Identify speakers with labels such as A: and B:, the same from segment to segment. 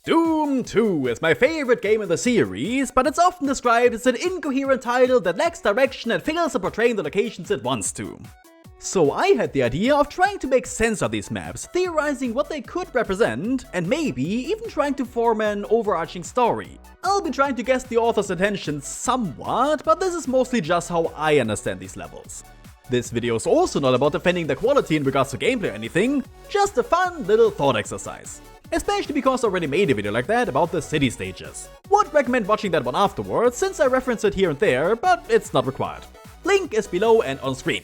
A: Doom 2 is my favorite game in the series, but it's often described as an incoherent title that lacks direction and fails at portraying the locations it wants to. So I had the idea of trying to make sense of these maps, theorizing what they could represent, and maybe even trying to form an overarching story. I'll be trying to guess the author's intentions somewhat, but this is mostly just how I understand these levels. This video is also not about defending the quality in regards to gameplay or anything, just a fun little thought exercise. Especially because I already made a video like that about the city stages. Would recommend watching that one afterwards, since I reference it here and there, but it's not required. Link is below and on screen.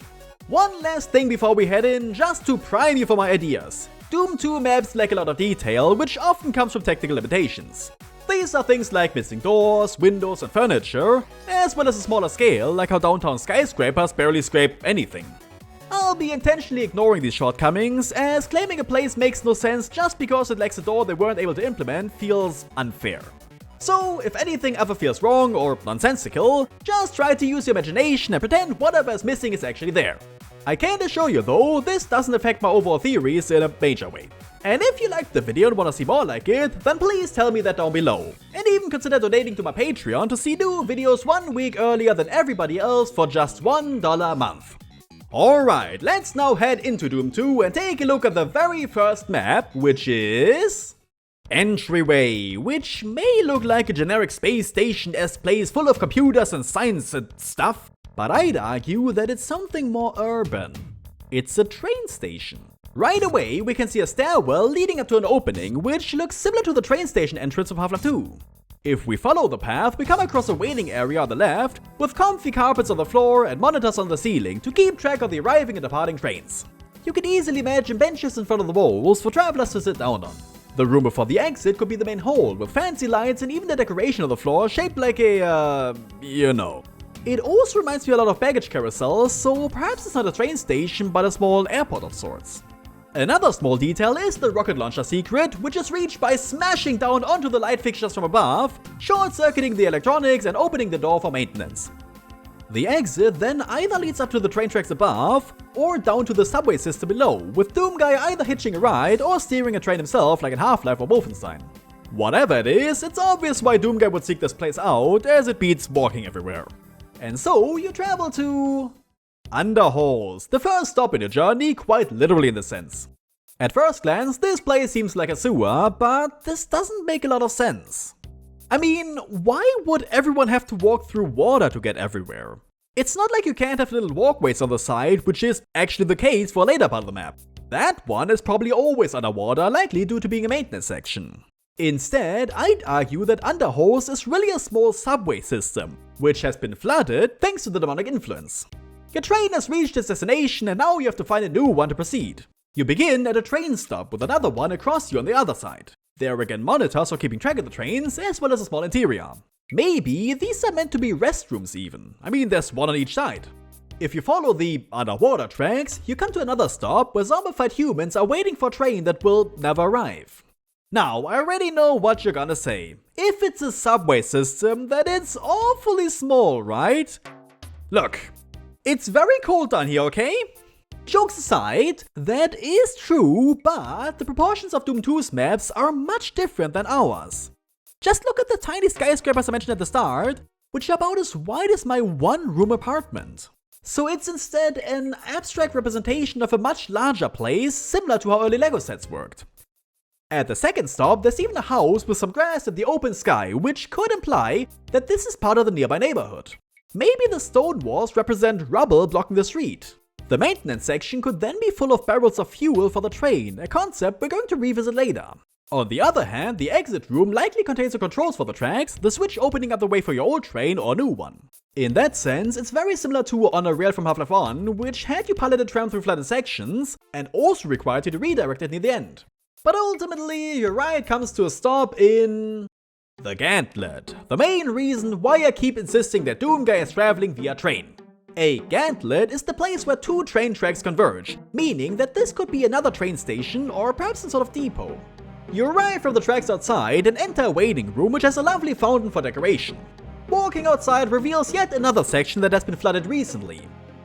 A: One last thing before we head in, just to prime you for my ideas. Doom 2 maps lack a lot of detail, which often comes from technical limitations. These are things like missing doors, windows and furniture, as well as a smaller scale, like how downtown skyscrapers barely scrape anything. I'll be intentionally ignoring these shortcomings, as claiming a place makes no sense just because it lacks a door they weren't able to implement feels unfair. So, if anything ever feels wrong or nonsensical, just try to use your imagination and pretend whatever is missing is actually there. I can assure you though, this doesn't affect my overall theories in a major way. And if you liked the video and want to see more like it, then please tell me that down below. And even consider donating to my Patreon to see new videos 1 week earlier than everybody else for just $1 a month. Alright, let's now head into Doom 2 and take a look at the very first map, which is Entryway, which may look like a generic space station-esque place full of computers and science and stuff, but I'd argue that it's something more urban. It's a train station. Right away, we can see a stairwell leading up to an opening, which looks similar to the train station entrance of Half-Life 2. If we follow the path, we come across a waiting area on the left, with comfy carpets on the floor and monitors on the ceiling to keep track of the arriving and departing trains. You can easily imagine benches in front of the walls for travelers to sit down on. The room before the exit could be the main hall, with fancy lights and even the decoration of the floor shaped like a, you know. It also reminds me a lot of baggage carousels, so perhaps it's not a train station but a small airport of sorts. Another small detail is the rocket launcher secret, which is reached by smashing down onto the light fixtures from above, short-circuiting the electronics and opening the door for maintenance. The exit then either leads up to the train tracks above, or down to the subway system below, with Doom Guy either hitching a ride or steering a train himself like in Half-Life or Wolfenstein. Whatever it is, it's obvious why Doom Guy would seek this place out, as it beats walking everywhere. And so you travel to Underhalls, the first stop in your journey, quite literally in the sense. At first glance, this place seems like a sewer, but this doesn't make a lot of sense. I mean, why would everyone have to walk through water to get everywhere? It's not like you can't have little walkways on the side, which is actually the case for a later part of the map. That one is probably always underwater, likely due to being a maintenance section. Instead, I'd argue that Underhalls is really a small subway system, which has been flooded thanks to the demonic influence. Your train has reached its destination and now you have to find a new one to proceed. You begin at a train stop with another one across you on the other side. There are again monitors for keeping track of the trains, as well as a small interior. Maybe these are meant to be restrooms even. I mean, there's one on each side. If you follow the underwater tracks, you come to another stop where zombified humans are waiting for a train that will never arrive. Now, I already know what you're gonna say. If it's a subway system, then it's awfully small, right? Look. It's very cold down here, okay? Jokes aside, that is true, but the proportions of Doom 2's maps are much different than ours. Just look at the tiny skyscrapers I mentioned at the start, which are about as wide as my one-room apartment. So it's instead an abstract representation of a much larger place, similar to how early LEGO sets worked. At the second stop, there's even a house with some grass and the open sky, which could imply that this is part of the nearby neighborhood. Maybe the stone walls represent rubble blocking the street. The maintenance section could then be full of barrels of fuel for the train, a concept we're going to revisit later. On the other hand, the exit room likely contains the controls for the tracks, the switch opening up the way for your old train or new one. In that sense, it's very similar to On a Rail from Half-Life 1, which had you pilot a tram through flooded sections, and also required you to redirect it near the end. But ultimately, your ride comes to a stop in the Gantlet, the main reason why I keep insisting that Doom Guy is traveling via train. A Gantlet is the place where two train tracks converge, meaning that this could be another train station or perhaps some sort of depot. You arrive from the tracks outside and enter a waiting room which has a lovely fountain for decoration. Walking outside reveals yet another section that has been flooded recently.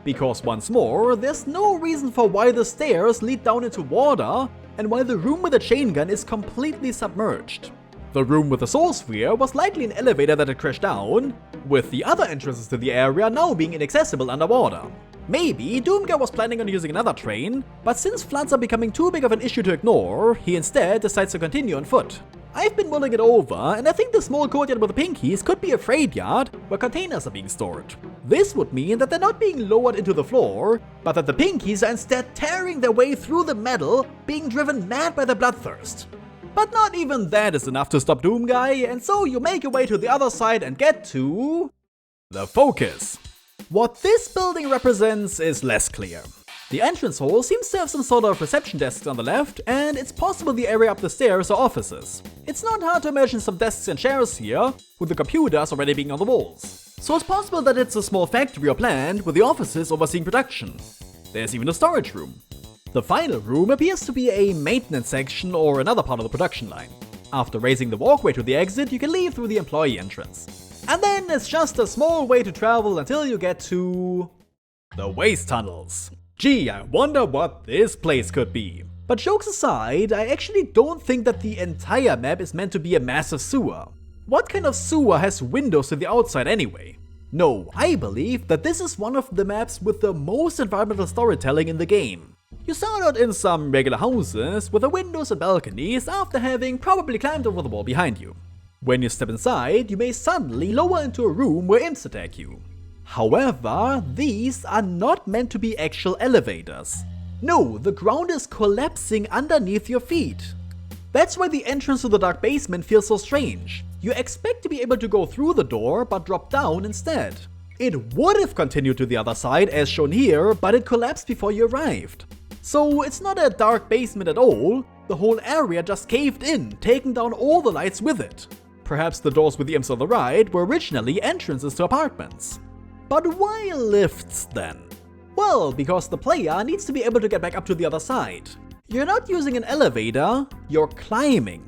A: Because once more, there's no reason for why the stairs lead down into water and why the room with the chain gun is completely submerged. The room with the soul sphere was likely an elevator that had crashed down, with the other entrances to the area now being inaccessible underwater. Maybe Doomkid was planning on using another train, but since floods are becoming too big of an issue to ignore, he instead decides to continue on foot. I've been mulling it over, and I think the small courtyard with the pinkies could be a freight yard where containers are being stored. This would mean that they're not being lowered into the floor, but that the pinkies are instead tearing their way through the metal, being driven mad by their bloodthirst. But not even that is enough to stop Doomguy, and so you make your way to the other side and get to the focus. What this building represents is less clear. The entrance hall seems to have some sort of reception desks on the left, and it's possible the area up the stairs are offices. It's not hard to imagine some desks and chairs here, with the computers already being on the walls. So it's possible that it's a small factory or plant with the offices overseeing production. There's even a storage room. The final room appears to be a maintenance section or another part of the production line. After raising the walkway to the exit, you can leave through the employee entrance. And then it's just a small way to travel until you get to the waste tunnels. Gee, I wonder what this place could be. But jokes aside, I actually don't think that the entire map is meant to be a massive sewer. What kind of sewer has windows to the outside anyway? No, I believe that this is one of the maps with the most environmental storytelling in the game. You start out in some regular houses with the windows and balconies after having probably climbed over the wall behind you. When you step inside, you may suddenly lower into a room where imps attack you. However, these are not meant to be actual elevators. No, the ground is collapsing underneath your feet. That's why the entrance to the dark basement feels so strange. You expect to be able to go through the door, but drop down instead. It would have continued to the other side as shown here, but it collapsed before you arrived. So it's not a dark basement at all, the whole area just caved in, taking down all the lights with it. Perhaps the doors with the imps on the right were originally entrances to apartments. But why lifts then? Well, because the player needs to be able to get back up to the other side. You're not using an elevator, you're climbing.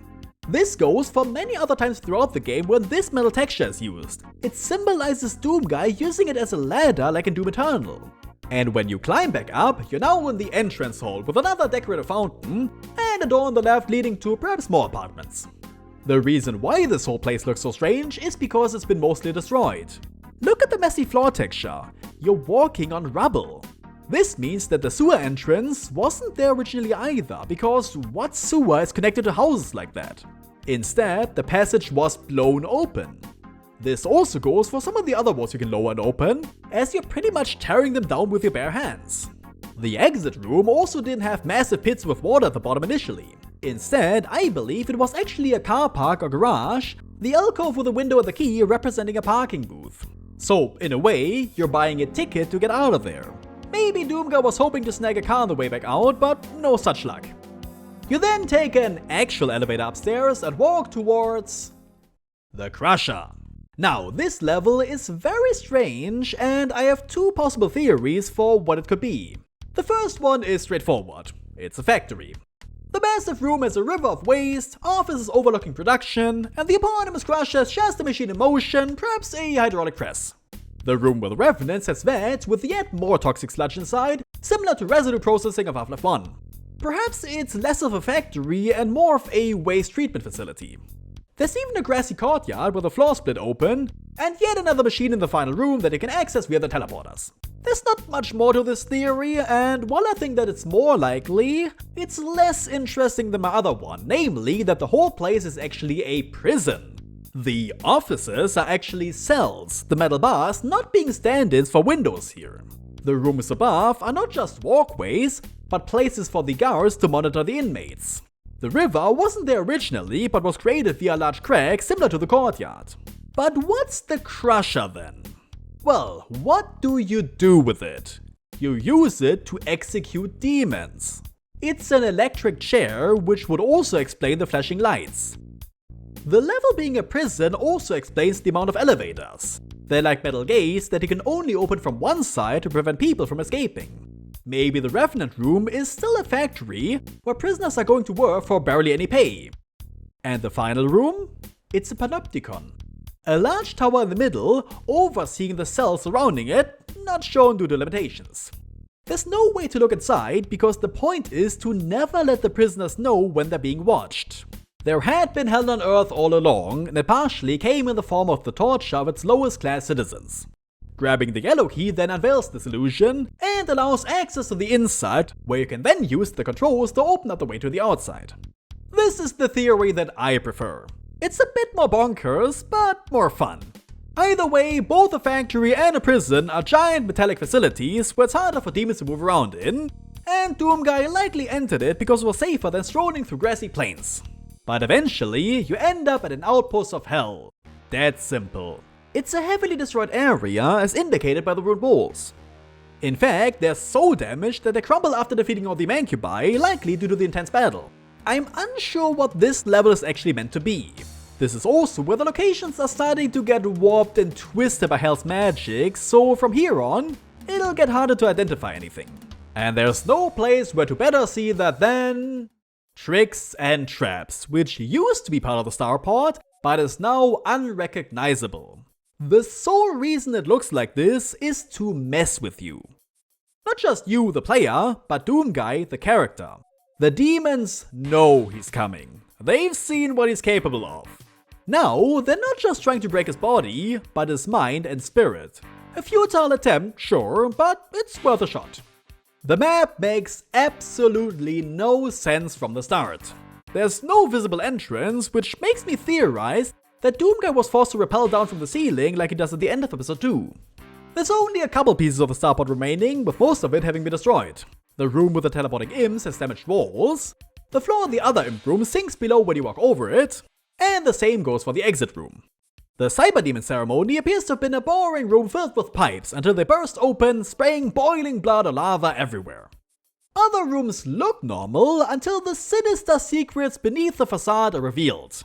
A: This goes for many other times throughout the game when this metal texture is used. It symbolizes Doomguy using it as a ladder like in Doom Eternal. And when you climb back up, you're now in the entrance hall with another decorative fountain and a door on the left leading to perhaps more apartments. The reason why this whole place looks so strange is because it's been mostly destroyed. Look at the messy floor texture. You're walking on rubble. This means that the sewer entrance wasn't there originally either, because what sewer is connected to houses like that? Instead, the passage was blown open. This also goes for some of the other walls you can lower and open, as you're pretty much tearing them down with your bare hands. The exit room also didn't have massive pits with water at the bottom initially. Instead, I believe it was actually a car park or garage, the alcove with a window and the key representing a parking booth. So, in a way, you're buying a ticket to get out of there. Maybe Doomguy was hoping to snag a car on the way back out, but no such luck. You then take an actual elevator upstairs and walk towards the Crusher. Now, this level is very strange, and I have two possible theories for what it could be. The first one is straightforward. It's a factory. The massive room has a river of waste, offices overlooking production, and the eponymous Crusher is just a machine in motion, perhaps a hydraulic press. The room with revenants has vents with yet more toxic sludge inside, similar to residue processing of Half-Life 1. Perhaps it's less of a factory and more of a waste treatment facility. There's even a grassy courtyard with a floor split open, and yet another machine in the final room that you can access via the teleporters. There's not much more to this theory, and while I think that it's more likely, it's less interesting than my other one, namely that the whole place is actually a prison. The offices are actually cells, the metal bars not being stand-ins for windows here. The rooms above are not just walkways, but places for the guards to monitor the inmates. The river wasn't there originally, but was created via a large crack similar to the courtyard. But what's the Crusher then? Well, what do you do with it? You use it to execute demons. It's an electric chair, which would also explain the flashing lights. The level being a prison also explains the amount of elevators. They're like metal gates that you can only open from one side to prevent people from escaping. Maybe the Revenant room is still a factory where prisoners are going to work for barely any pay. And the final room? It's a panopticon. A large tower in the middle, overseeing the cells surrounding it, not shown due to limitations. There's no way to look inside because the point is to never let the prisoners know when they're being watched. There had been hell on Earth all along, and it partially came in the form of the torture of its lowest class citizens. Grabbing the yellow key then unveils this illusion and allows access to the inside, where you can then use the controls to open up the way to the outside. This is the theory that I prefer. It's a bit more bonkers, but more fun. Either way, both a factory and a prison are giant metallic facilities where it's harder for demons to move around in, and Doomguy likely entered it because it was safer than strolling through grassy plains. But eventually, you end up at an outpost of hell. That's simple. It's a heavily destroyed area as indicated by the ruined walls. In fact, they're so damaged that they crumble after defeating all the mancubi, likely due to the intense battle. I'm unsure what this level is actually meant to be. This is also where the locations are starting to get warped and twisted by Hell's magic, so from here on, it'll get harder to identify anything. And there's no place where to better see that than tricks and traps, which used to be part of the starport, but is now unrecognizable. The sole reason it looks like this is to mess with you. Not just you, the player, but Doomguy, the character. The demons know he's coming. They've seen what he's capable of. Now, they're not just trying to break his body, but his mind and spirit. A futile attempt, sure, but it's worth a shot. The map makes absolutely no sense from the start. There's no visible entrance, which makes me theorize that Doomguy was forced to rappel down from the ceiling like he does at the end of episode 2. There's only a couple pieces of the starport remaining, with most of it having been destroyed. The room with the teleporting imps has damaged walls, the floor in the other imp room sinks below when you walk over it, and the same goes for the exit room. The Cyber Demon ceremony appears to have been a boring room filled with pipes until they burst open, spraying boiling blood or lava everywhere. Other rooms look normal until the sinister secrets beneath the facade are revealed.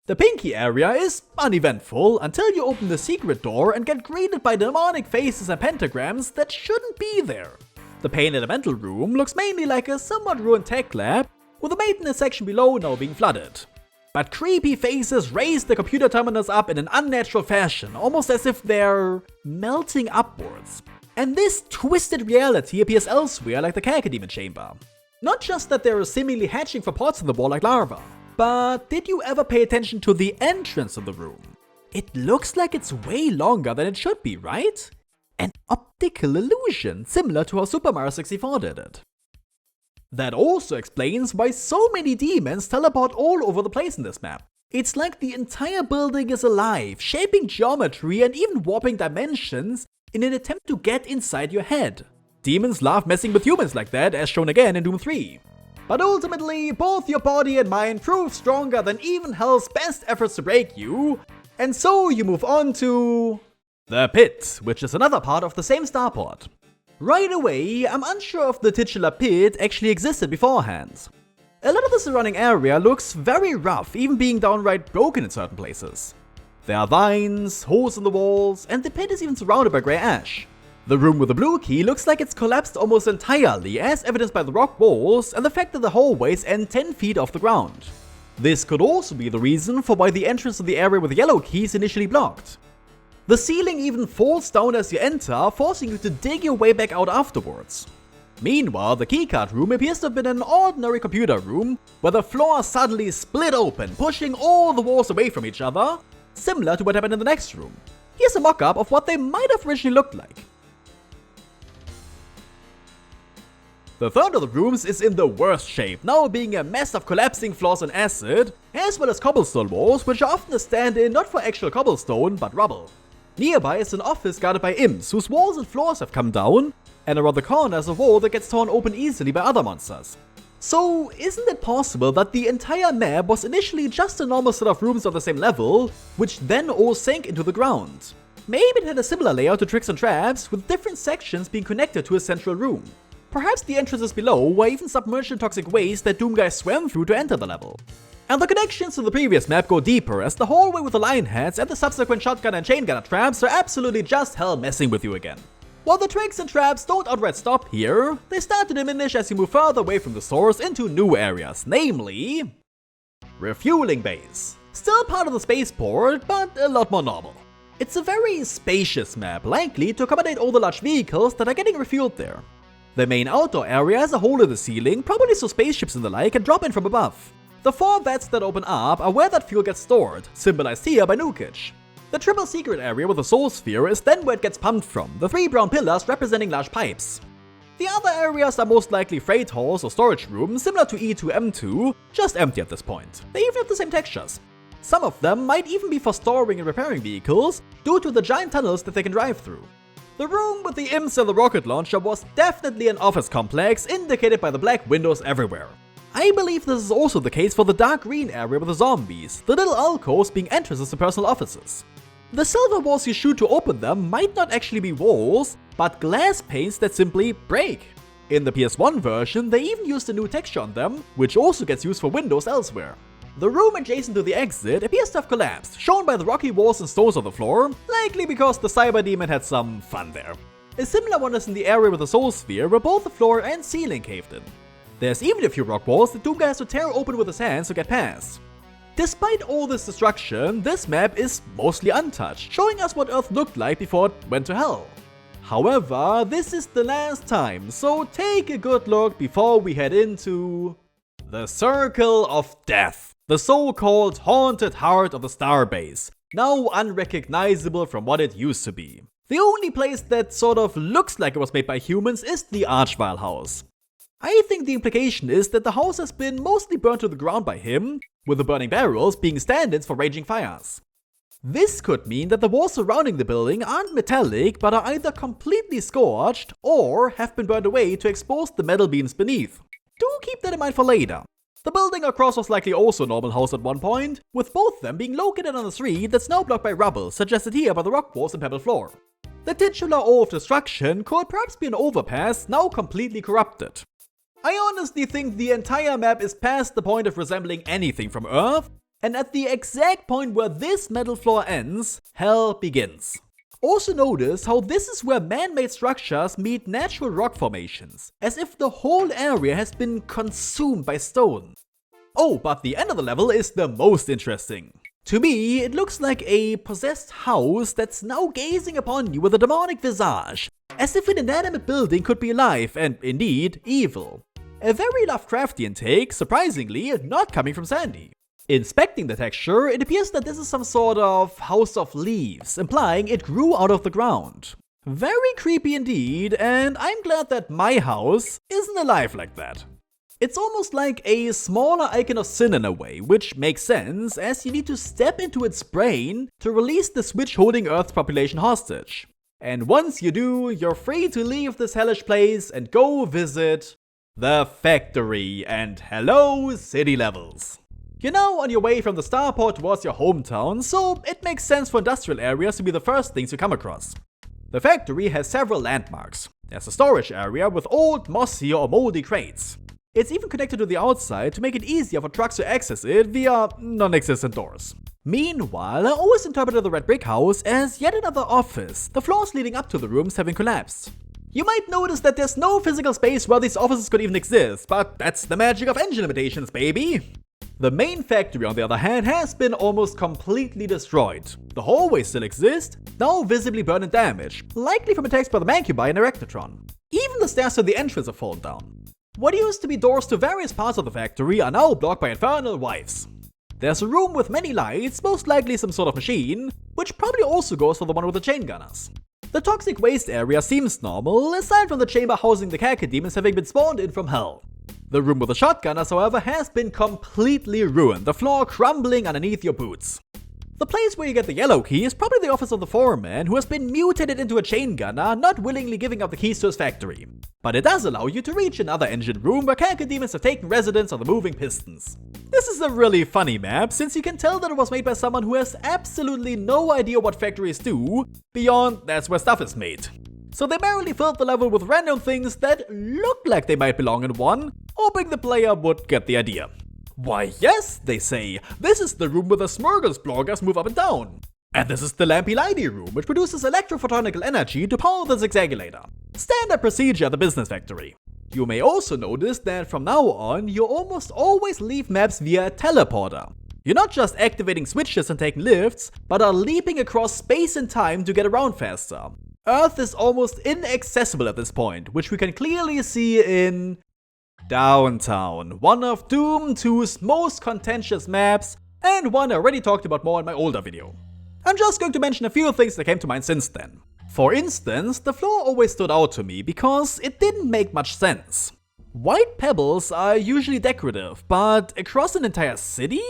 A: The Pinky area is uneventful until you open the secret door and get greeted by demonic faces and pentagrams that shouldn't be there. The Pain Elemental room looks mainly like a somewhat ruined tech lab, with the maintenance section below now being flooded. But creepy faces raise the computer terminals up in an unnatural fashion, almost as if they're melting upwards. And this twisted reality appears elsewhere like the Cacodemon chamber. Not just that they're seemingly hatching from pots in the wall like larvae, but did you ever pay attention to the entrance of the room? It looks like it's way longer than it should be, right? An optical illusion, similar to how Super Mario 64 did it. That also explains why so many demons teleport all over the place in this map. It's like the entire building is alive, shaping geometry and even warping dimensions in an attempt to get inside your head. Demons love messing with humans like that, as shown again in Doom 3. But ultimately, both your body and mind prove stronger than even Hell's best efforts to break you, and so you move on to the Pit, which is another part of the same starport. Right away, I'm unsure if the titular pit actually existed beforehand. A lot of the surrounding area looks very rough, even being downright broken in certain places. There are vines, holes in the walls, and the pit is even surrounded by grey ash. The room with the blue key looks like it's collapsed almost entirely, as evidenced by the rock walls and the fact that the hallways end 10 feet off the ground. This could also be the reason for why the entrance to the area with the yellow key is initially blocked. The ceiling even falls down as you enter, forcing you to dig your way back out afterwards. Meanwhile, the keycard room appears to have been an ordinary computer room, where the floor suddenly split open, pushing all the walls away from each other, similar to what happened in the next room. Here's a mock-up of what they might have originally looked like. The third of the rooms is in the worst shape, now being a mess of collapsing floors and acid, as well as cobblestone walls, which are often a stand-in not for actual cobblestone, but rubble. Nearby is an office guarded by imps, whose walls and floors have come down, and around the corner is a wall that gets torn open easily by other monsters. So, isn't it possible that the entire map was initially just a normal set of rooms on the same level, which then all sank into the ground? Maybe it had a similar layout to Tricks and Traps, with different sections being connected to a central room. Perhaps the entrances below were even submerged in toxic waste that Doomguy swam through to enter the level. And the connections to the previous map go deeper, as the hallway with the lion heads and the subsequent shotgun and chain gunner traps are absolutely just hell messing with you again. While the tricks and traps don't outright stop here, they start to diminish as you move further away from the source into new areas, namely Refueling Base. Still part of the spaceport, but a lot more normal. It's a very spacious map, likely to accommodate all the large vehicles that are getting refueled there. The main outdoor area has a hole in the ceiling, probably so spaceships and the like can drop in from above. The 4 vats that open up are where that fuel gets stored, symbolized here by Nukage. The triple secret area with the soul sphere is then where it gets pumped from, the 3 brown pillars representing large pipes. The other areas are most likely freight halls or storage rooms similar to E2M2, just empty at this point. They even have the same textures. Some of them might even be for storing and repairing vehicles, due to the giant tunnels that they can drive through. The room with the imps and the rocket launcher was definitely an office complex, indicated by the black windows everywhere. I believe this is also the case for the dark green area with the zombies, the little alcoves being entrances to personal offices. The silver walls you shoot to open them might not actually be walls, but glass panes that simply break. In the PS1 version, they even used a new texture on them, which also gets used for windows elsewhere. The room adjacent to the exit appears to have collapsed, shown by the rocky walls and stones on the floor, likely because the cyber demon had some fun there. A similar one is in the area with the soul sphere, where both the floor and ceiling caved in. There's even a few rock walls that Doomkid has to tear open with his hands to get past. Despite all this destruction, this map is mostly untouched, showing us what Earth looked like before it went to hell. However, this is the last time, so take a good look before we head into the Circle of Death, the so-called haunted heart of the Starbase, now unrecognizable from what it used to be. The only place that sort of looks like it was made by humans is the Archvile house. I think the implication is that the house has been mostly burnt to the ground by him, with the burning barrels being stand-ins for raging fires. This could mean that the walls surrounding the building aren't metallic but are either completely scorched or have been burned away to expose the metal beams beneath. Do keep that in mind for later. The building across was likely also a normal house at one point, with both of them being located on a street that's now blocked by rubble, suggested here by the rock walls and pebble floor. The titular O of Destruction could perhaps be an overpass now completely corrupted. I honestly think the entire map is past the point of resembling anything from Earth, and at the exact point where this metal floor ends, hell begins. Also notice how this is where man-made structures meet natural rock formations, as if the whole area has been consumed by stone. Oh, but the end of the level is the most interesting. To me, it looks like a possessed house that's now gazing upon you with a demonic visage, as if an inanimate building could be alive and, indeed, evil. A very Lovecraftian take, surprisingly, not coming from Sandy. Inspecting the texture, it appears that this is some sort of house of leaves, implying it grew out of the ground. Very creepy indeed, and I'm glad that my house isn't alive like that. It's almost like a smaller icon of sin in a way, which makes sense as you need to step into its brain to release the switch holding Earth's population hostage. And once you do, you're free to leave this hellish place and go visit the factory and hello city levels. You're now on your way from the starport towards your hometown, so it makes sense for industrial areas to be the first things you come across. The factory has several landmarks. There's a storage area with old, mossy or moldy crates. It's even connected to the outside to make it easier for trucks to access it via non-existent doors. Meanwhile, I always interpreted the red brick house as yet another office, the floors leading up to the rooms having collapsed. You might notice that there's no physical space where these offices could even exist, but that's the magic of engine limitations, baby! The main factory, on the other hand, has been almost completely destroyed. The hallways still exist, now visibly burned and damaged, likely from attacks by the Mancubi and Erectotron. Even the stairs to the entrance have fallen down. What used to be doors to various parts of the factory are now blocked by infernal wives. There's a room with many lights, most likely some sort of machine, which probably also goes for the one with the chain gunners. The toxic waste area seems normal, aside from the chamber housing the Catacombs having been spawned in from hell. The room with the shotgunners, however, has been completely ruined, the floor crumbling underneath your boots. The place where you get the yellow key is probably the office of the foreman, who has been mutated into a chain gunner, not willingly giving up the keys to his factory. But it does allow you to reach another engine room where Catacombs have taken residence on the moving pistons. This is a really funny map, since you can tell that it was made by someone who has absolutely no idea what factories do, beyond that's where stuff is made. So they barely filled the level with random things that look like they might belong in one, hoping the player would get the idea. Why yes, they say, this is the room where the smorgasborders move up and down. And this is the Lampy Lighty room, which produces electrophotonical energy to power the zigzagulator. Standard procedure at the business factory. You may also notice that from now on, you almost always leave maps via a teleporter. You're not just activating switches and taking lifts, but are leaping across space and time to get around faster. Earth is almost inaccessible at this point, which we can clearly see in Downtown, one of Doom 2's most contentious maps, and one I already talked about more in my older video. I'm just going to mention a few things that came to mind since then. For instance, the floor always stood out to me because it didn't make much sense. White pebbles are usually decorative, but across an entire city?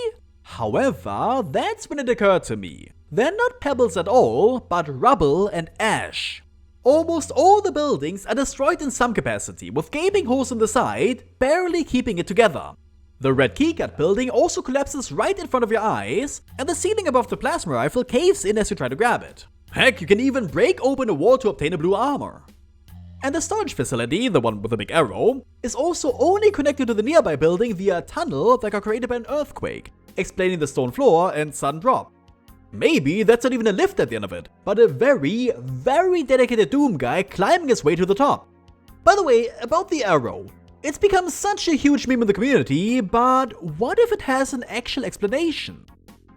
A: However, that's when it occurred to me. They're not pebbles at all, but rubble and ash. Almost all the buildings are destroyed in some capacity, with gaping holes in the side, barely keeping it together. The red keycard building also collapses right in front of your eyes, and the ceiling above the plasma rifle caves in as you try to grab it. Heck, you can even break open a wall to obtain a blue armor. And the storage facility, the one with the big arrow, is also only connected to the nearby building via a tunnel that got created by an earthquake, explaining the stone floor and sudden drop. Maybe that's not even a lift at the end of it, but a very, very dedicated Doom guy climbing his way to the top. By the way, about the arrow, it's become such a huge meme in the community, but what if it has an actual explanation?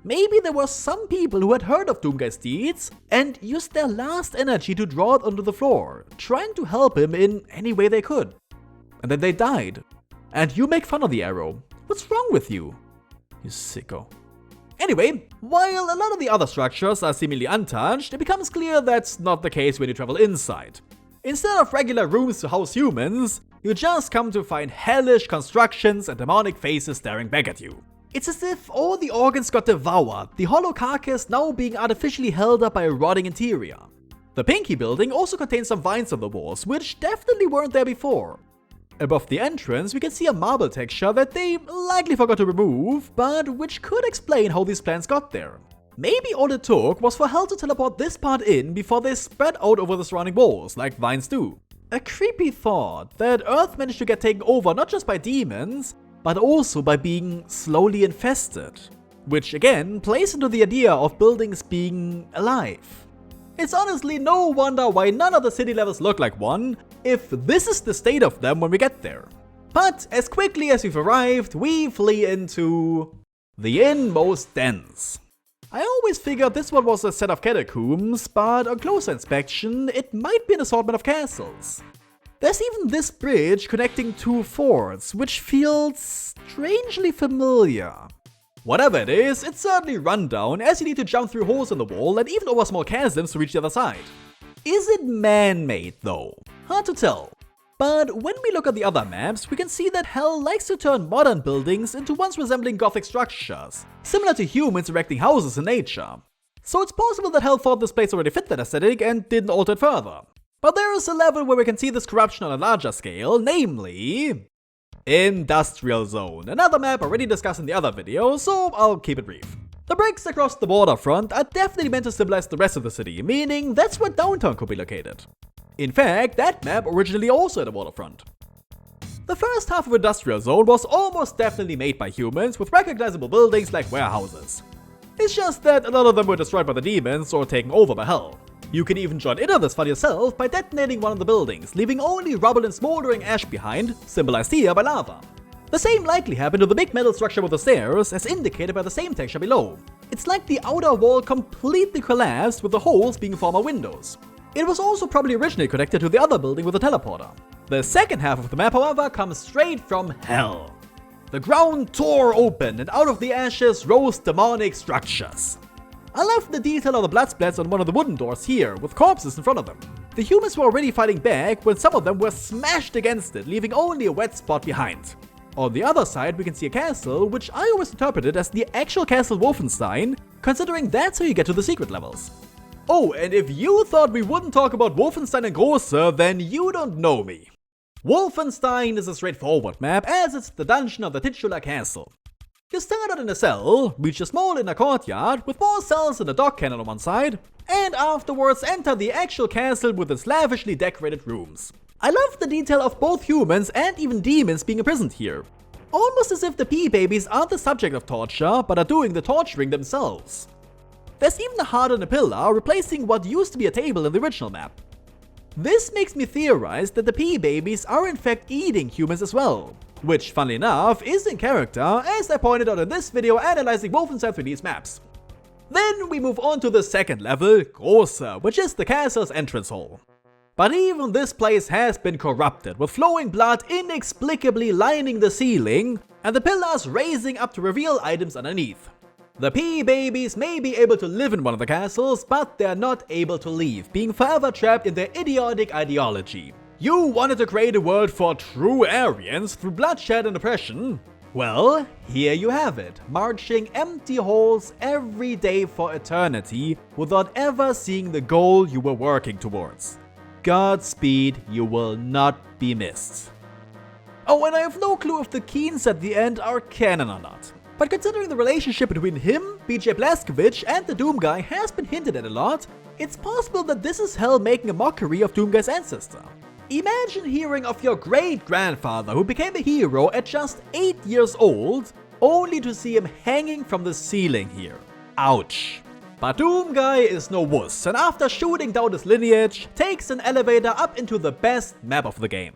A: Maybe there were some people who had heard of Doom guy's deeds and used their last energy to draw it onto the floor, trying to help him in any way they could. And then they died. And you make fun of the arrow. What's wrong with you? You sicko. Anyway, while a lot of the other structures are seemingly untouched, it becomes clear that's not the case when you travel inside. Instead of regular rooms to house humans, you just come to find hellish constructions and demonic faces staring back at you. It's as if all the organs got devoured, the hollow carcass now being artificially held up by a rotting interior. The Pinky building also contains some vines on the walls, which definitely weren't there before. Above the entrance, we can see a marble texture that they likely forgot to remove, but which could explain how these plants got there. Maybe all it took was for hell to teleport this part in before they spread out over the surrounding walls, like vines do. A creepy thought that Earth managed to get taken over not just by demons, but also by being slowly infested. Which again plays into the idea of buildings being alive. It's honestly no wonder why none of the city levels look like one, if this is the state of them when we get there. But as quickly as we've arrived, we flee into the Inmost Dens. I always figured this one was a set of catacombs, but on closer inspection, it might be an assortment of castles. There's even this bridge connecting two forts, which feels strangely familiar. Whatever it is, it's certainly rundown, as you need to jump through holes in the wall and even over small chasms to reach the other side. Is it man-made though? Hard to tell. But when we look at the other maps, we can see that hell likes to turn modern buildings into ones resembling gothic structures, similar to humans erecting houses in nature. So it's possible that hell thought this place already fit that aesthetic and didn't alter it further. But there is a level where we can see this corruption on a larger scale, namely Industrial Zone, another map already discussed in the other video, so I'll keep it brief. The bricks across the waterfront are definitely meant to symbolize the rest of the city, meaning that's where downtown could be located. In fact, that map originally also had a waterfront. The first half of Industrial Zone was almost definitely made by humans, with recognizable buildings like warehouses. It's just that a lot of them were destroyed by the demons or taken over by hell. You can even join in on this fun yourself by detonating one of the buildings, leaving only rubble and smoldering ash behind, symbolized here by lava. The same likely happened to the big metal structure with the stairs, as indicated by the same texture below. It's like the outer wall completely collapsed, with the holes being former windows. It was also probably originally connected to the other building with a teleporter. The second half of the map, however, comes straight from hell. The ground tore open, and out of the ashes rose demonic structures. I love the detail of the blood splats on one of the wooden doors here, with corpses in front of them. The humans were already fighting back when some of them were smashed against it, leaving only a wet spot behind. On the other side, we can see a castle, which I always interpreted as the actual castle Wolfenstein, considering that's how you get to the secret levels. Oh, and if you thought we wouldn't talk about Wolfenstein and Grosse, then you don't know me. Wolfenstein is a straightforward map, as it's the dungeon of the titular castle. You start out in a cell, reach a small inner courtyard with more cells and a dog cannon on one side, and afterwards enter the actual castle with its lavishly decorated rooms. I love the detail of both humans and even demons being imprisoned here. Almost as if the pea babies aren't the subject of torture, but are doing the torturing themselves. There's even a heart on a pillar, replacing what used to be a table in the original map. This makes me theorize that the pea babies are in fact eating humans as well. Which, funnily enough, is in character, as I pointed out in this video analyzing Wolfenstein 3D's maps. Then we move on to the second level, Grosse, which is the castle's entrance hall. But even this place has been corrupted, with flowing blood inexplicably lining the ceiling, and the pillars raising up to reveal items underneath. The P-babies may be able to live in one of the castles, but they're not able to leave, being forever trapped in their idiotic ideology. You wanted to create a world for true Aryans through bloodshed and oppression? Well, here you have it, marching empty halls every day for eternity without ever seeing the goal you were working towards. Godspeed, you will not be missed. Oh, and I have no clue if the Keens at the end are canon or not. But considering the relationship between him, BJ Blazkowicz, and the Doom Guy has been hinted at a lot, it's possible that this is Hell making a mockery of Doom Guy's ancestor. Imagine hearing of your great-grandfather who became a hero at just 8 years old, only to see him hanging from the ceiling here. Ouch. But Doom Guy is no wuss, and after shooting down his lineage, takes an elevator up into the best map of the game.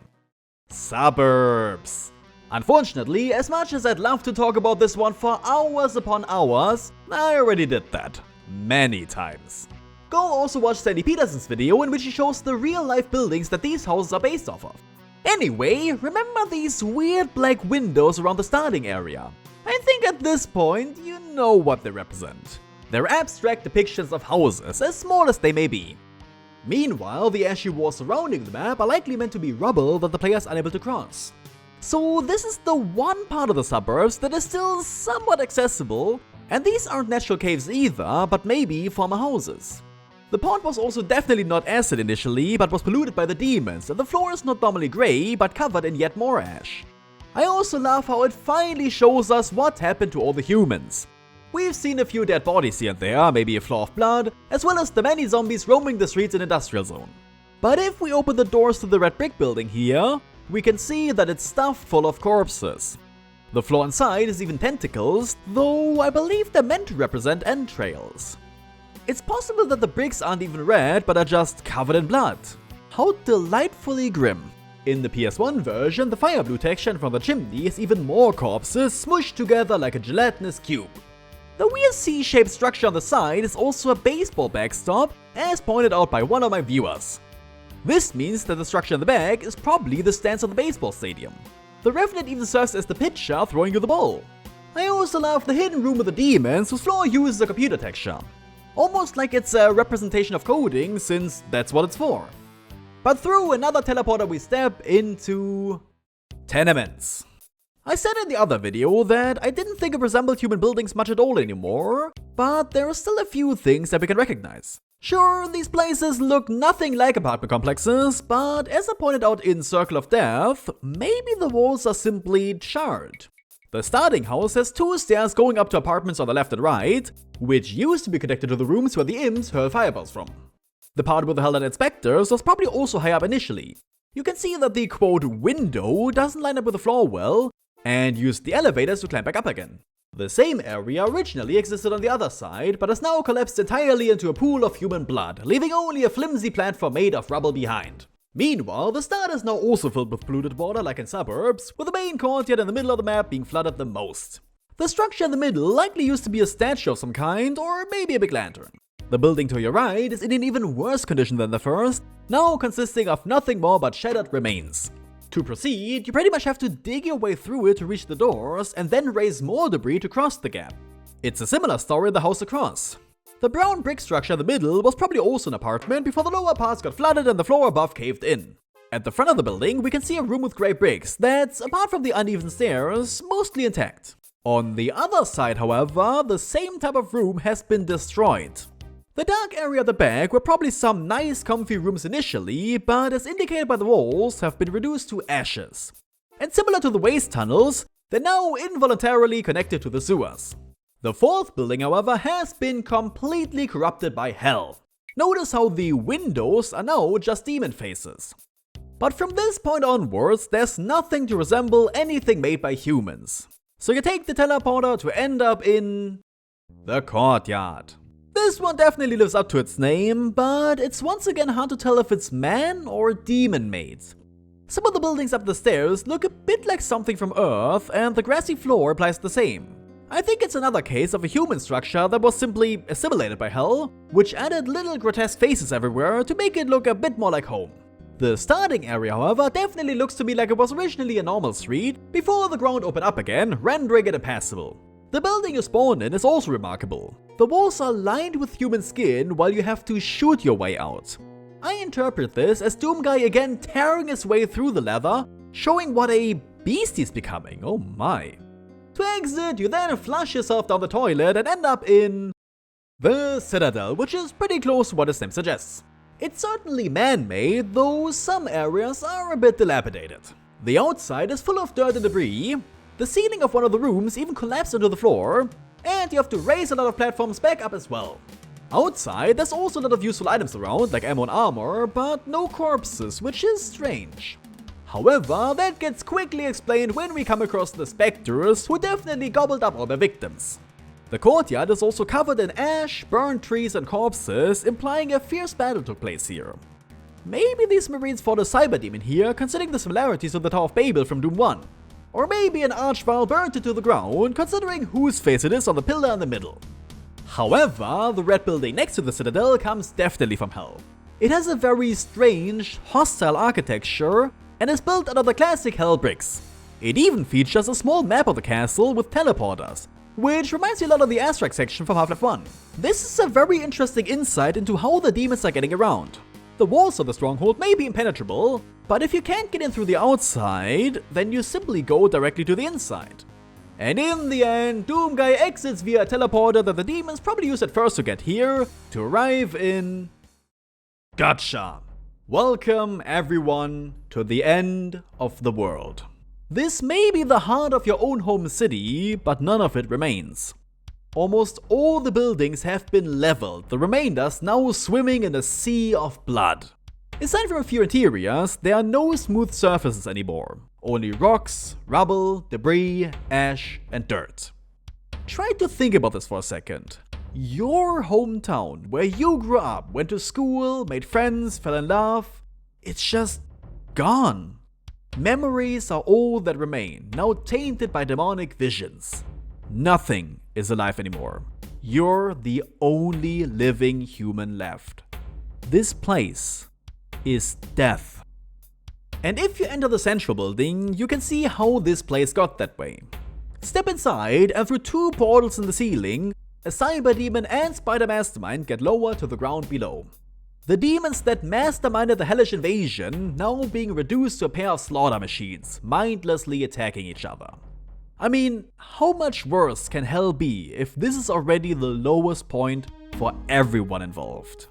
A: Suburbs. Unfortunately, as much as I'd love to talk about this one for hours upon hours, I already did that. Many times. Go also watch Sandy Peterson's video in which he shows the real-life buildings that these houses are based off of. Anyway, remember these weird black windows around the starting area? I think at this point, you know what they represent. They're abstract depictions of houses, as small as they may be. Meanwhile, the ashy walls surrounding the map are likely meant to be rubble that the player is unable to cross. So this is the one part of the suburbs that is still somewhat accessible, and these aren't natural caves either, but maybe former houses. The pond was also definitely not acid initially, but was polluted by the demons, and the floor is not normally grey, but covered in yet more ash. I also love how it finally shows us what happened to all the humans. We've seen a few dead bodies here and there, maybe a flaw of blood, as well as the many zombies roaming the streets in Industrial Zone. But if we open the doors to the red brick building here, we can see that it's stuffed full of corpses. The floor inside is even tentacles, though I believe they're meant to represent entrails. It's possible that the bricks aren't even red, but are just covered in blood. How delightfully grim. In the PS1 version, the fire blue texture from the chimney is even more corpses smushed together like a gelatinous cube. The weird C-shaped structure on the side is also a baseball backstop, as pointed out by one of my viewers. This means that the structure in the back is probably the stands of the baseball stadium. The Revenant even serves as the pitcher throwing you the ball. I also love the hidden room with the demons, whose floor uses a computer texture. Almost like it's a representation of coding, since that's what it's for. But through another teleporter we step into Tenements. I said in the other video that I didn't think it resembled human buildings much at all anymore, but there are still a few things that we can recognize. Sure, these places look nothing like apartment complexes, but as I pointed out in Circle of Death, maybe the walls are simply charred. The starting house has 2 stairs going up to apartments on the left and right, which used to be connected to the rooms where the imps hurl fireballs from. The part with the Hell Inspectors was probably also high up initially. You can see that the quote window doesn't line up with the floor well, and used the elevators to climb back up again. The same area originally existed on the other side, but has now collapsed entirely into a pool of human blood, leaving only a flimsy platform made of rubble behind. Meanwhile, the start is now also filled with polluted water like in Suburbs, with the main courtyard in the middle of the map being flooded the most. The structure in the middle likely used to be a statue of some kind, or maybe a big lantern. The building to your right is in an even worse condition than the first, now consisting of nothing more but shattered remains. To proceed, you pretty much have to dig your way through it to reach the doors, and then raise more debris to cross the gap. It's a similar story in the house across. The brown brick structure in the middle was probably also an apartment before the lower parts got flooded and the floor above caved in. At the front of the building, we can see a room with grey bricks that's, apart from the uneven stairs, mostly intact. On the other side, however, the same type of room has been destroyed. The dark area at the back were probably some nice comfy rooms initially, but as indicated by the walls, have been reduced to ashes. And similar to the waste tunnels, they're now involuntarily connected to the sewers. The fourth building, however, has been completely corrupted by hell. Notice how the windows are now just demon faces. But from this point onwards, there's nothing to resemble anything made by humans. So you take the teleporter to end up in the Courtyard. This one definitely lives up to its name, but it's once again hard to tell if it's man or demon made. Some of the buildings up the stairs look a bit like something from Earth, and the grassy floor applies the same. I think it's another case of a human structure that was simply assimilated by hell, which added little grotesque faces everywhere to make it look a bit more like home. The starting area, however, definitely looks to me like it was originally a normal street before the ground opened up again, rendering it impassable. The building you spawn in is also remarkable. The walls are lined with human skin while you have to shoot your way out. I interpret this as Doomguy again tearing his way through the leather, showing what a beast he's becoming, oh my. To exit, you then flush yourself down the toilet and end up in the Citadel, which is pretty close to what its name suggests. It's certainly man-made, though some areas are a bit dilapidated. The outside is full of dirt and debris, the ceiling of one of the rooms even collapsed into the floor, and you have to raise a lot of platforms back up as well. Outside, there's also a lot of useful items around, like ammo and armor, but no corpses, which is strange. However, that gets quickly explained when we come across the specters, who definitely gobbled up all their victims. The courtyard is also covered in ash, burned trees and corpses, implying a fierce battle took place here. Maybe these marines fought a cyber demon here, considering the similarities with the Tower of Babel from Doom 1. Or maybe an archvile burnt it to the ground, considering whose face it is on the pillar in the middle. However, the red building next to the Citadel comes definitely from hell. It has a very strange, hostile architecture and is built out of the classic hell bricks. It even features a small map of the castle with teleporters, which reminds me a lot of the Aztec section from Half-Life 1. This is a very interesting insight into how the demons are getting around. The walls of the stronghold may be impenetrable, but if you can't get in through the outside, then you simply go directly to the inside. And in the end, Doomguy exits via a teleporter that the demons probably used at first to get here, to arrive in... Gotcha! Welcome everyone to the end of the world. This may be the heart of your own home city, but none of it remains. Almost all the buildings have been leveled, the remainders now swimming in a sea of blood. Aside from a few interiors, there are no smooth surfaces anymore. Only rocks, rubble, debris, ash, and dirt. Try to think about this for a second. Your hometown, where you grew up, went to school, made friends, fell in love, it's just gone. Memories are all that remain, now tainted by demonic visions. Nothing is alive anymore. You're the only living human left. This place is death. And if you enter the central building, you can see how this place got that way. Step inside, and through two portals in the ceiling, a cyber demon and spider mastermind get lowered to the ground below. The demons that masterminded the hellish invasion now being reduced to a pair of slaughter machines, mindlessly attacking each other. I mean, how much worse can hell be if this is already the lowest point for everyone involved?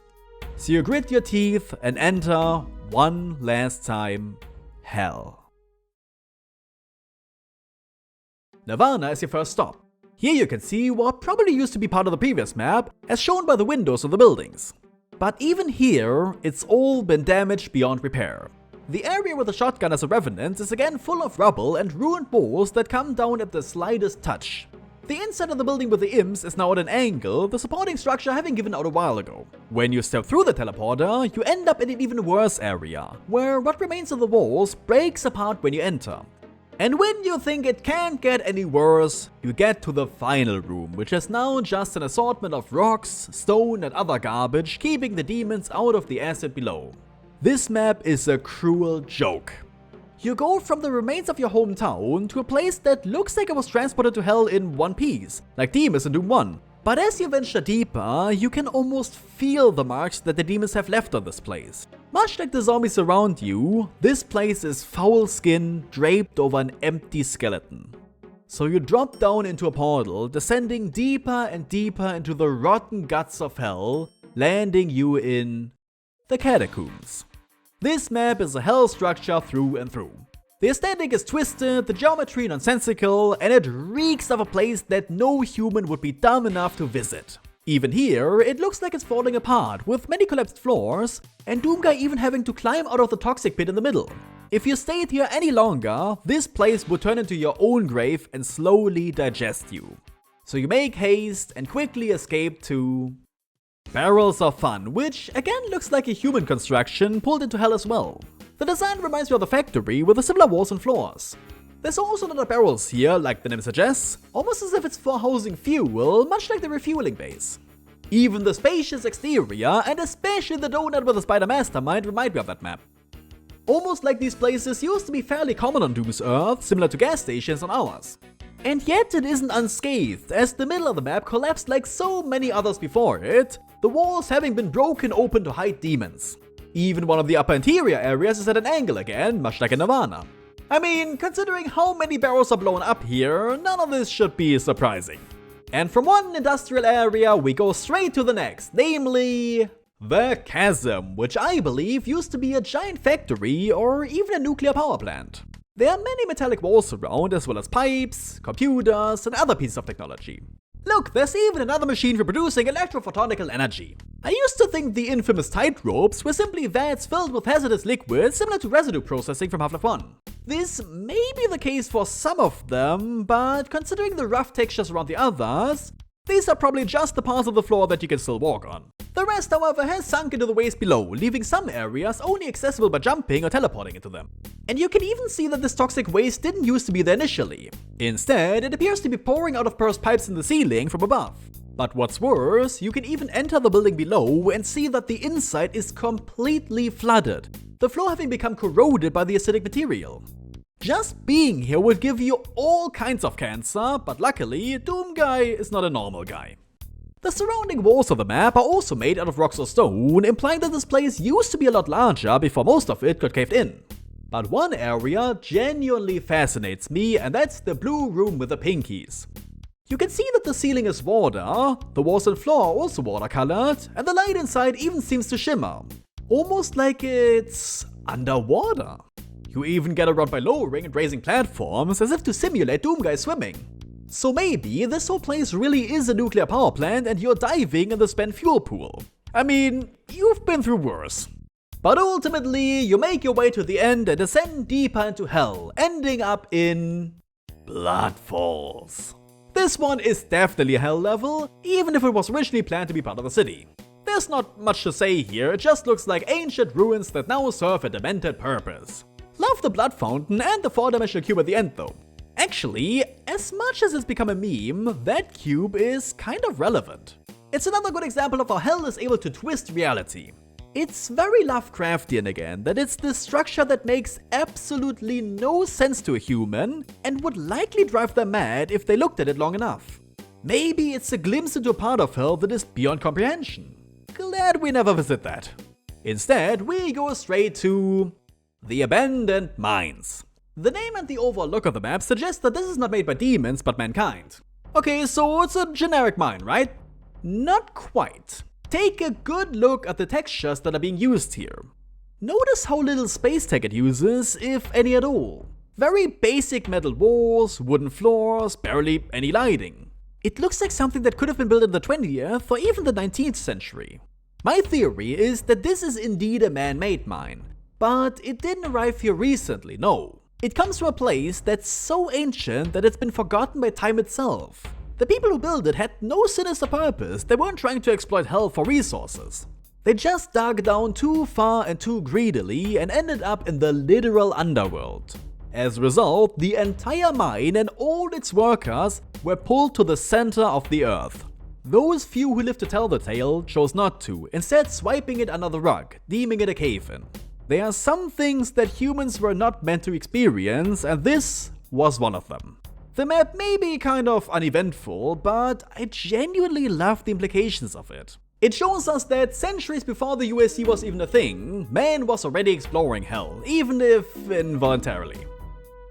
A: So you grit your teeth and enter, one last time, hell. Nirvana is your first stop. Here you can see what probably used to be part of the previous map, as shown by the windows of the buildings. But even here, it's all been damaged beyond repair. The area with the shotgun as a revenant is again full of rubble and ruined walls that come down at the slightest touch. The inside of the building with the imps is now at an angle, the supporting structure having given out a while ago. When you step through the teleporter, you end up in an even worse area, where what remains of the walls breaks apart when you enter. And when you think it can't get any worse, you get to the final room, which is now just an assortment of rocks, stone and other garbage, keeping the demons out of the acid below. This map is a cruel joke. You go from the remains of your hometown to a place that looks like it was transported to hell in one piece, like Demons in Doom 1. But as you venture deeper, you can almost feel the marks that the demons have left on this place. Much like the zombies around you, this place is foul skin draped over an empty skeleton. So you drop down into a portal, descending deeper and deeper into the rotten guts of hell, landing you in the Catacombs. This map is a hell structure through and through. The aesthetic is twisted, the geometry nonsensical, and it reeks of a place that no human would be dumb enough to visit. Even here, it looks like it's falling apart, with many collapsed floors, and Doomguy even having to climb out of the toxic pit in the middle. If you stayed here any longer, this place would turn into your own grave and slowly digest you. So you make haste and quickly escape to Barrels of Fun, which again looks like a human construction pulled into hell as well. The design reminds me of the factory with the similar walls and floors. There's also another barrels here, like the name suggests, almost as if it's for housing fuel, much like the Refueling Base. Even the spacious exterior, and especially the donut with the spider mastermind, remind me of that map. Almost like these places used to be fairly common on Doom's Earth, similar to gas stations on ours. And yet it isn't unscathed, as the middle of the map collapsed like so many others before it, the walls having been broken open to hide demons. Even one of the upper interior areas is at an angle again, much like in Nirvana. I mean, considering how many barrels are blown up here, none of this should be surprising. And from one industrial area we go straight to the next, namely the Chasm, which I believe used to be a giant factory or even a nuclear power plant. There are many metallic walls around, as well as pipes, computers, and other pieces of technology. Look, there's even another machine for producing electrophotonical energy. I used to think the infamous tightropes were simply vats filled with hazardous liquids similar to residue processing from Half-Life 1. This may be the case for some of them, but considering the rough textures around the others, these are probably just the parts of the floor that you can still walk on. The rest, however, has sunk into the waste below, leaving some areas only accessible by jumping or teleporting into them. And you can even see that this toxic waste didn't used to be there initially. Instead, it appears to be pouring out of burst pipes in the ceiling from above. But what's worse, you can even enter the building below and see that the inside is completely flooded, the floor having become corroded by the acidic material. Just being here would give you all kinds of cancer, but luckily, Doom Guy is not a normal guy. The surrounding walls of the map are also made out of rocks or stone, implying that this place used to be a lot larger before most of it got caved in. But one area genuinely fascinates me, and that's the blue room with the pinkies. You can see that the ceiling is water, the walls and floor are also watercolored, and the light inside even seems to shimmer. Almost like it's underwater. You even get around by lowering and raising platforms as if to simulate Doom Guy swimming. So maybe this whole place really is a nuclear power plant and you're diving in the spent fuel pool. I mean, you've been through worse. But ultimately, you make your way to the end and descend deeper into hell, ending up in Bloodfalls. This one is definitely a hell level, even if it was originally planned to be part of the city. There's not much to say here, it just looks like ancient ruins that now serve a demented purpose. Love the blood fountain and the 4-dimensional cube at the end though. Actually, as much as it's become a meme, that cube is kind of relevant. It's another good example of how hell is able to twist reality. It's very Lovecraftian again, that it's this structure that makes absolutely no sense to a human and would likely drive them mad if they looked at it long enough. Maybe it's a glimpse into a part of hell that is beyond comprehension. Glad we never visit that. Instead, we go straight to the Abandoned Mines. The name and the overall look of the map suggest that this is not made by demons, but mankind. Okay, so it's a generic mine, right? Not quite. Take a good look at the textures that are being used here. Notice how little space tech it uses, if any at all. Very basic metal walls, wooden floors, barely any lighting. It looks like something that could have been built in the 20th or even the 19th century. My theory is that this is indeed a man-made mine, but it didn't arrive here recently, no. It comes from a place that's so ancient that it's been forgotten by time itself. The people who built it had no sinister purpose, they weren't trying to exploit hell for resources. They just dug down too far and too greedily and ended up in the literal underworld. As a result, the entire mine and all its workers were pulled to the center of the earth. Those few who lived to tell the tale chose not to, instead swiping it under the rug, deeming it a cave-in. There are some things that humans were not meant to experience, and this was one of them. The map may be kind of uneventful, but I genuinely love the implications of it. It shows us that centuries before the UAC was even a thing, man was already exploring hell, even if involuntarily.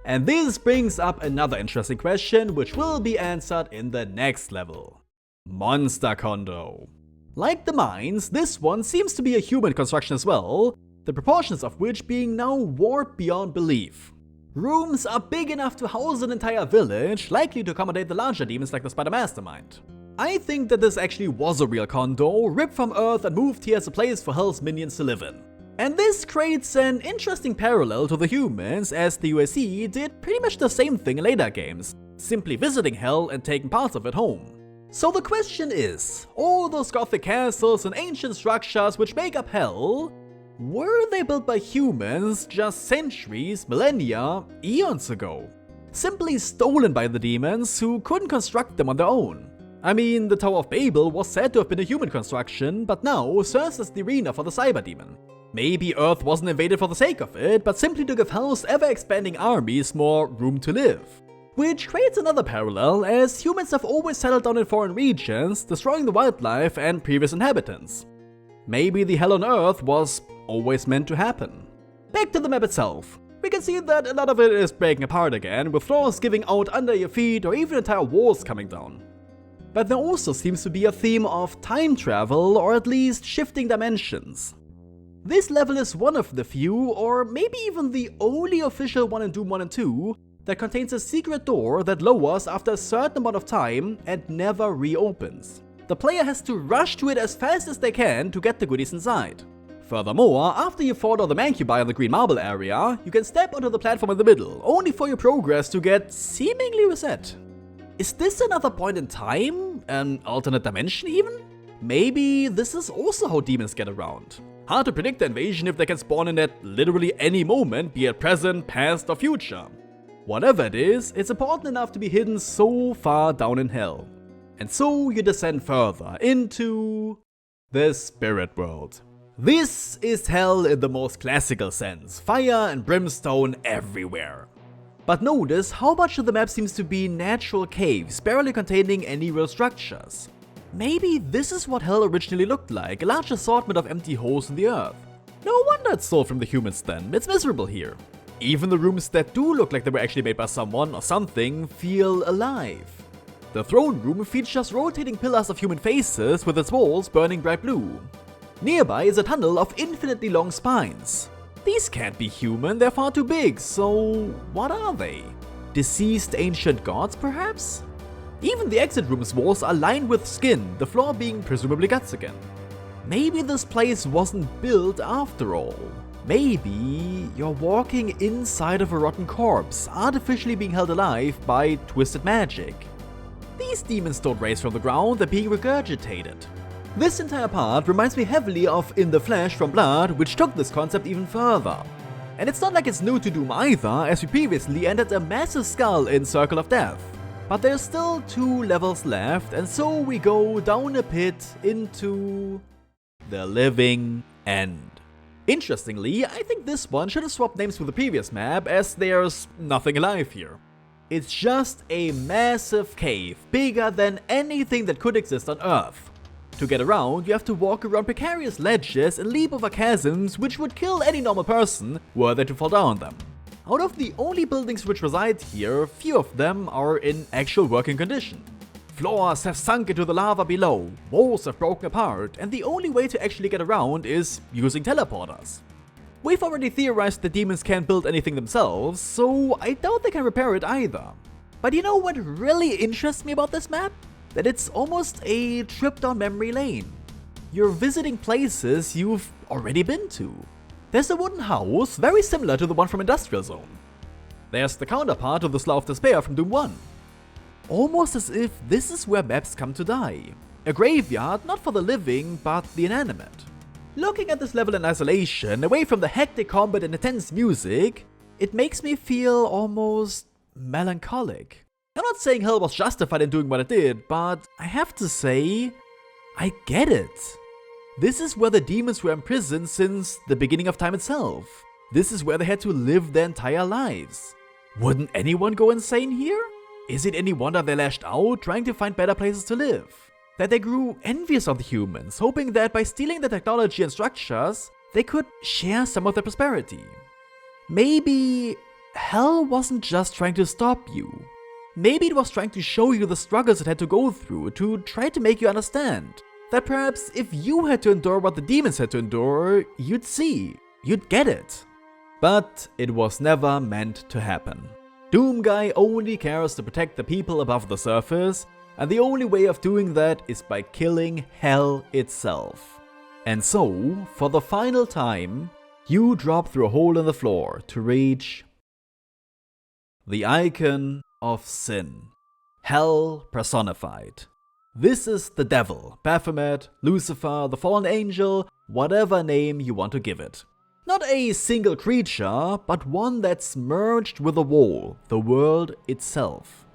A: And this brings up another interesting question, which will be answered in the next level. Monster Condo. Like the mines, this one seems to be a human construction as well, the proportions of which being now warped beyond belief. Rooms are big enough to house an entire village, likely to accommodate the larger demons like the Spider Mastermind. I think that this actually was a real condo, ripped from Earth and moved here as a place for Hell's minions to live in. And this creates an interesting parallel to the humans, as the UAC did pretty much the same thing in later games, simply visiting Hell and taking parts of it home. So the question is, all those gothic castles and ancient structures which make up Hell, were they built by humans just centuries, millennia, eons ago? Simply stolen by the demons who couldn't construct them on their own. I mean, the Tower of Babel was said to have been a human construction, but now serves as the arena for the cyber demon. Maybe Earth wasn't invaded for the sake of it, but simply to give Hell's ever-expanding armies more room to live. Which creates another parallel, as humans have always settled down in foreign regions, destroying the wildlife and previous inhabitants. Maybe the hell on Earth was always meant to happen. Back to the map itself. We can see that a lot of it is breaking apart again, with floors giving out under your feet or even entire walls coming down. But there also seems to be a theme of time travel, or at least shifting dimensions. This level is one of the few, or maybe even the only official one in Doom 1 and 2, that contains a secret door that lowers after a certain amount of time and never reopens. The player has to rush to it as fast as they can to get the goodies inside. Furthermore, after you fought all the Mancubi in the green marble area, you can step onto the platform in the middle, only for your progress to get seemingly reset. Is this another point in time? An alternate dimension even? Maybe this is also how demons get around. Hard to predict the invasion if they can spawn in at literally any moment, be it present, past or future. Whatever it is, it's important enough to be hidden so far down in hell. And so you descend further into the spirit world. This is hell in the most classical sense, fire and brimstone everywhere. But notice how much of the map seems to be natural caves, barely containing any real structures. Maybe this is what hell originally looked like, a large assortment of empty holes in the earth. No wonder it's stole from the humans then, it's miserable here. Even the rooms that do look like they were actually made by someone or something feel alive. The throne room features rotating pillars of human faces with its walls burning bright blue. Nearby is a tunnel of infinitely long spines. These can't be human, they're far too big, so what are they? Deceased ancient gods, perhaps? Even the exit room's walls are lined with skin, the floor being presumably guts again. Maybe this place wasn't built after all. Maybe you're walking inside of a rotten corpse, artificially being held alive by twisted magic. These demons don't raise from the ground, they're being regurgitated. This entire part reminds me heavily of In the Flesh from Blood, which took this concept even further. And it's not like it's new to Doom either, as we previously entered a massive skull in Circle of Death. But there's still 2 levels left, and so we go down a pit into the living end. Interestingly, I think this one should have swapped names with the previous map, as there's nothing alive here. It's just a massive cave, bigger than anything that could exist on Earth. To get around, you have to walk around precarious ledges and leap over chasms which would kill any normal person were they to fall down them. Out of the only buildings which reside here, few of them are in actual working condition. Floors have sunk into the lava below, walls have broken apart, and the only way to actually get around is using teleporters. We've already theorized that demons can't build anything themselves, so I doubt they can repair it either. But you know what really interests me about this map? That it's almost a trip down memory lane. You're visiting places you've already been to. There's a wooden house, very similar to the one from Industrial Zone. There's the counterpart of the Slough of Despair from Doom 1. Almost as if this is where maps come to die. A graveyard not for the living, but the inanimate. Looking at this level in isolation, away from the hectic combat and intense music, it makes me feel almost melancholic. I'm not saying hell was justified in doing what it did, but I have to say, I get it. This is where the demons were imprisoned since the beginning of time itself. This is where they had to live their entire lives. Wouldn't anyone go insane here? Is it any wonder they lashed out, trying to find better places to live? That they grew envious of the humans, hoping that by stealing their technology and structures, they could share some of their prosperity. Maybe hell wasn't just trying to stop you. Maybe it was trying to show you the struggles it had to go through, to try to make you understand. That perhaps if you had to endure what the demons had to endure, you'd see, you'd get it. But it was never meant to happen. Doom Guy only cares to protect the people above the surface, and the only way of doing that is by killing hell itself. And so, for the final time, you drop through a hole in the floor to reach the icon of sin. Hell personified. This is the devil, Baphomet, Lucifer, the fallen angel, whatever name you want to give it. Not a single creature, but one that's merged with the wall, the world itself.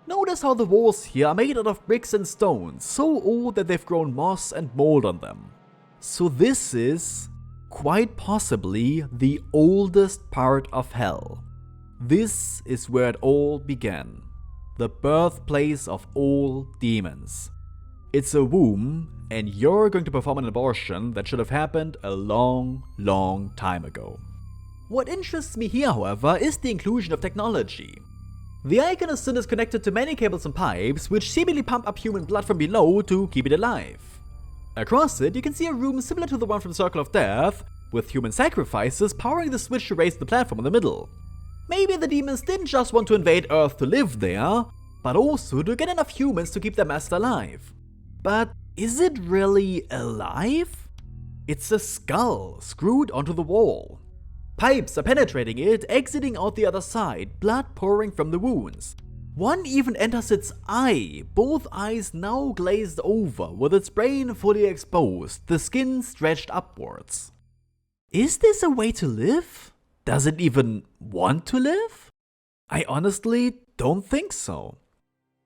A: Notice how the walls here are made out of bricks and stones, so old that they've grown moss and mold on them. So this is quite possibly the oldest part of hell. This is where it all began, the birthplace of all demons. It's a womb, and you're going to perform an abortion that should have happened a long, long time ago. What interests me here, however, is the inclusion of technology. The icon of sin is connected to many cables and pipes, which seemingly pump up human blood from below to keep it alive. Across it, you can see a room similar to the one from Circle of Death, with human sacrifices powering the switch to raise the platform in the middle. Maybe the demons didn't just want to invade Earth to live there, but also to get enough humans to keep their master alive. But is it really alive? It's a skull screwed onto the wall. Pipes are penetrating it, exiting out the other side, blood pouring from the wounds. One even enters its eye, both eyes now glazed over, with its brain fully exposed, the skin stretched upwards. Is this a way to live? Does it even want to live? I honestly don't think so.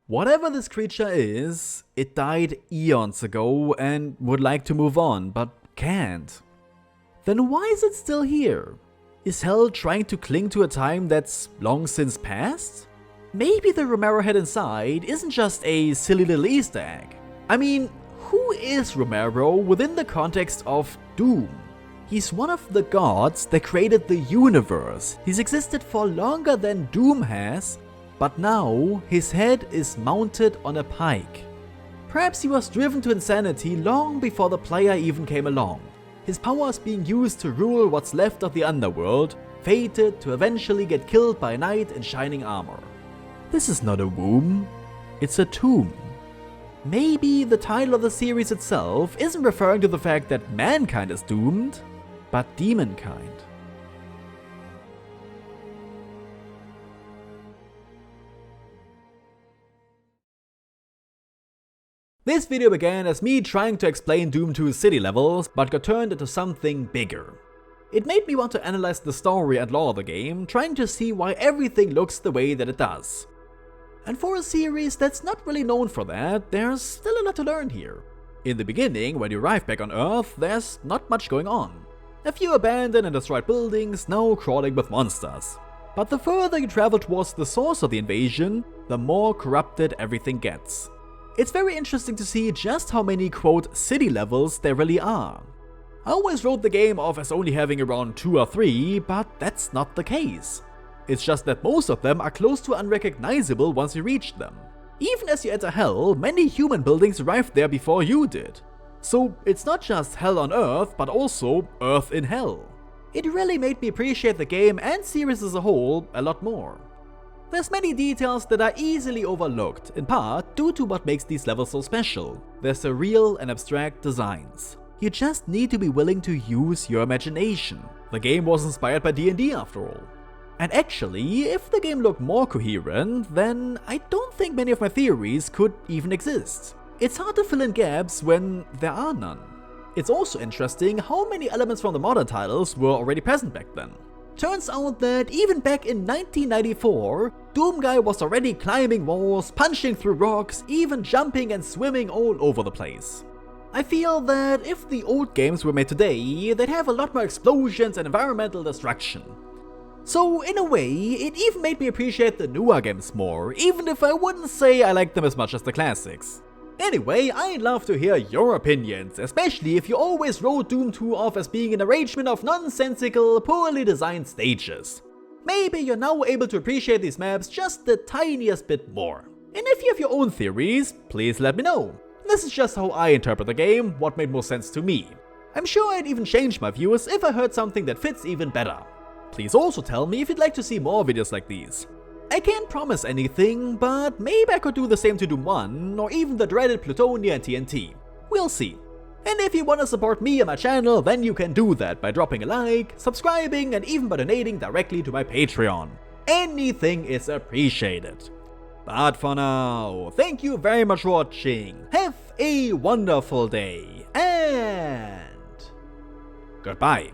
A: Whatever this creature is, it died eons ago and would like to move on, but can't. Then why is it still here? Is hell trying to cling to a time that's long since passed? Maybe the Romero head inside isn't just a silly little Easter egg. I mean, who is Romero within the context of Doom? He's one of the gods that created the universe. He's existed for longer than Doom has, but now his head is mounted on a pike. Perhaps he was driven to insanity long before the player even came along. His powers being used to rule what's left of the underworld, fated to eventually get killed by a knight in shining armor. This is not a womb, it's a tomb. Maybe the title of the series itself isn't referring to the fact that mankind is doomed, but demonkind. This video began as me trying to explain Doom 2's city levels, but got turned into something bigger. It made me want to analyze the story and lore of the game, trying to see why everything looks the way that it does. And for a series that's not really known for that, there's still a lot to learn here. In the beginning, when you arrive back on Earth, there's not much going on. A few abandoned and destroyed buildings now crawling with monsters. But the further you travel towards the source of the invasion, the more corrupted everything gets. It's very interesting to see just how many quote city levels there really are. I always wrote the game off as only having around 2 or 3, but that's not the case. It's just that most of them are close to unrecognizable once you reach them. Even as you enter hell, many human buildings arrived there before you did. So it's not just hell on Earth, but also Earth in hell. It really made me appreciate the game and series as a whole a lot more. There's many details that are easily overlooked, in part due to what makes these levels so special, their surreal and abstract designs. You just need to be willing to use your imagination. The game was inspired by D&D after all. And actually, if the game looked more coherent, then I don't think many of my theories could even exist. It's hard to fill in gaps when there are none. It's also interesting how many elements from the modern titles were already present back then. Turns out that even back in 1994, Doom Guy was already climbing walls, punching through rocks, even jumping and swimming all over the place. I feel that if the old games were made today, they'd have a lot more explosions and environmental destruction. So in a way, it even made me appreciate the newer games more, even if I wouldn't say I like them as much as the classics. Anyway, I'd love to hear your opinions, especially if you always wrote Doom 2 off as being an arrangement of nonsensical, poorly designed stages. Maybe you're now able to appreciate these maps just the tiniest bit more. And if you have your own theories, please let me know. This is just how I interpret the game, what made more sense to me. I'm sure I'd even change my views if I heard something that fits even better. Please also tell me if you'd like to see more videos like these. I can't promise anything, but maybe I could do the same to Doom 1, or even the dreaded Plutonia and TNT. We'll see. And if you want to support me and my channel, then you can do that by dropping a like, subscribing, and even by donating directly to my Patreon. Anything is appreciated. But for now, thank you very much for watching, have a wonderful day, and goodbye.